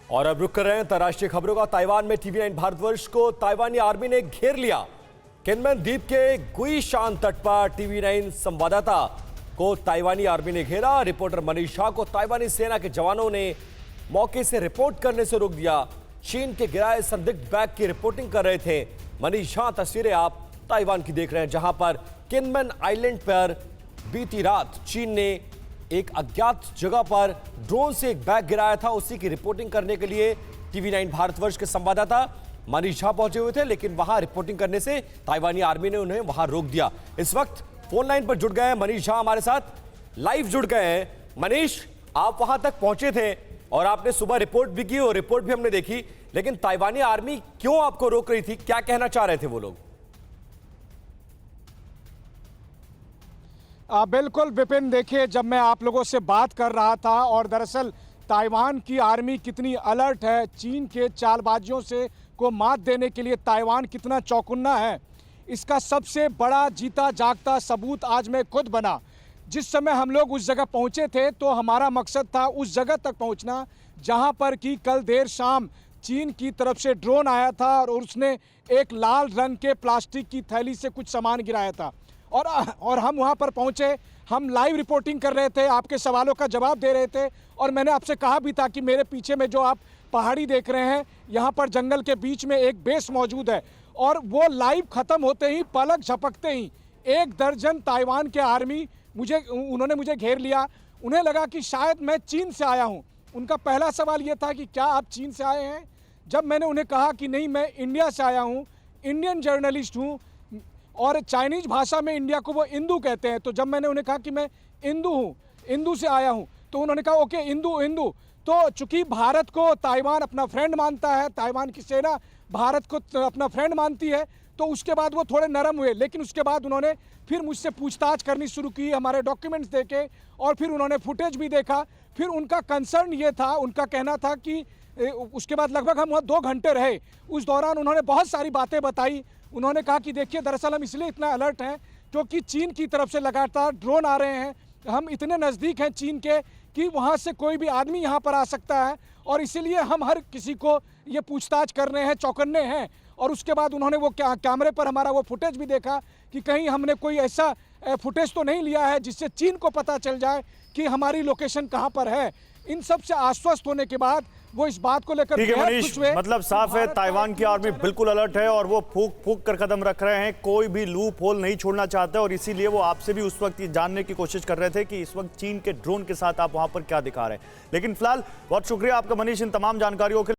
और अब रुक कर रहे हैं अंतर्राष्ट्रीय खबरों का। ताइवान में टीवी9 भारतवर्ष को ताइवानी आर्मी ने घेर लिया। केनमैन द्वीप के गुई शान तट पर टीवी9 संवाददाता को ताइवानी आर्मी ने घेरा। रिपोर्टर मनीष झा को ताइवानी सेना के जवानों ने मौके से रिपोर्ट करने से रोक दिया। चीन के गिराए संदिग्ध बैग की रिपोर्टिंग कर रहे थे। मनीष झा, तस्वीरें आप ताइवान की देख रहे हैं, जहां पर केनमैन आइलैंड पर बीती रात चीन ने एक अज्ञात जगह पर ड्रोन से एक बैग गिराया था। उसी की रिपोर्टिंग करने के लिए टीवी9 भारतवर्ष के संवाददाता मनीष झा पहुंचे हुए थे, लेकिन वहां रिपोर्टिंग करने से ताइवानी आर्मी ने उन्हें वहां रोक दिया। इस वक्त फोन लाइन पर जुड़ गए हैं मनीष झा, हमारे साथ लाइव जुड़ गए हैं। मनीष, आप वहां तक पहुंचे थे और आपने सुबह रिपोर्ट भी की और रिपोर्ट भी हमने देखी, लेकिन ताइवानी आर्मी क्यों आपको रोक रही थी? क्या कहना चाह रहे थे वो लोग? बिल्कुल विपिन, देखिए, जब मैं आप लोगों से बात कर रहा था और दरअसल ताइवान की आर्मी कितनी अलर्ट है, चीन के चालबाजियों से को मात देने के लिए ताइवान कितना चौकन्ना है, इसका सबसे बड़ा जीता जागता सबूत आज मैं खुद बना। जिस समय हम लोग उस जगह पहुंचे थे तो हमारा मकसद था उस जगह तक पहुंचना जहां पर कि कल देर शाम चीन की तरफ से ड्रोन आया था और उसने एक लाल रंग के प्लास्टिक की थैली से कुछ सामान गिराया था। और हम वहां पर पहुंचे, हम लाइव रिपोर्टिंग कर रहे थे, आपके सवालों का जवाब दे रहे थे और मैंने आपसे कहा भी था कि मेरे पीछे में जो आप पहाड़ी देख रहे हैं, यहाँ पर जंगल के बीच में एक बेस मौजूद है। और वो लाइव ख़त्म होते ही, पलक झपकते ही 1 दर्जन ताइवान के आर्मी उन्होंने मुझे घेर लिया। उन्हें लगा कि शायद मैं चीन से आया हूँ। उनका पहला सवाल ये था कि क्या आप चीन से आए हैं? जब मैंने उन्हें कहा कि नहीं, मैं इंडिया से आया हूँ, इंडियन जर्नलिस्ट हूँ, और चाइनीज भाषा में इंडिया को वो इंदू कहते हैं, तो जब मैंने उन्हें कहा कि मैं इंदू हूँ, इंदू से आया हूँ, तो उन्होंने कहा ओके, इंदू। तो चूंकि भारत को ताइवान अपना फ्रेंड मानता है, ताइवान की सेना भारत को अपना फ्रेंड मानती है, तो उसके बाद वो थोड़े नरम हुए। लेकिन उसके बाद उन्होंने फिर मुझसे पूछताछ करनी शुरू की, हमारे डॉक्यूमेंट्स देखे और फिर उन्होंने फुटेज भी देखा। फिर उनका कंसर्न ये था, उनका कहना था कि उसके बाद लगभग हम वहाँ 2 घंटे रहे। उस दौरान उन्होंने बहुत सारी बातें बताई। उन्होंने कहा कि देखिए, दरअसल हम इसलिए इतना अलर्ट हैं क्योंकि चीन की तरफ से लगातार ड्रोन आ रहे हैं। हम इतने नज़दीक हैं चीन के कि वहाँ से कोई भी आदमी यहाँ पर आ सकता है और इसीलिए हम हर किसी को ये पूछताछ कर रहे हैं, चौकन्ने हैं। और उसके बाद उन्होंने वो कैमरे पर हमारा वो फुटेज भी देखा कि कहीं हमने कोई ऐसा फुटेज तो नहीं लिया है जिससे चीन को पता चल जाए कि हमारी लोकेशन कहाँ पर है। इन सब से आश्वस्त होने के बाद वो इस बात को लेकर ठीक है मनीष, मतलब साफ है ताइवान की आर्मी बिल्कुल अलर्ट है और वो फूक कर कदम रख रहे हैं, कोई भी लूप होल नहीं छोड़ना चाहते और इसीलिए वो आपसे भी उस वक्त ये जानने की कोशिश कर रहे थे कि इस वक्त चीन के ड्रोन के साथ आप वहां पर क्या दिखा रहे हैं। लेकिन फिलहाल बहुत शुक्रिया आपका मनीष इन तमाम जानकारियों के लिए।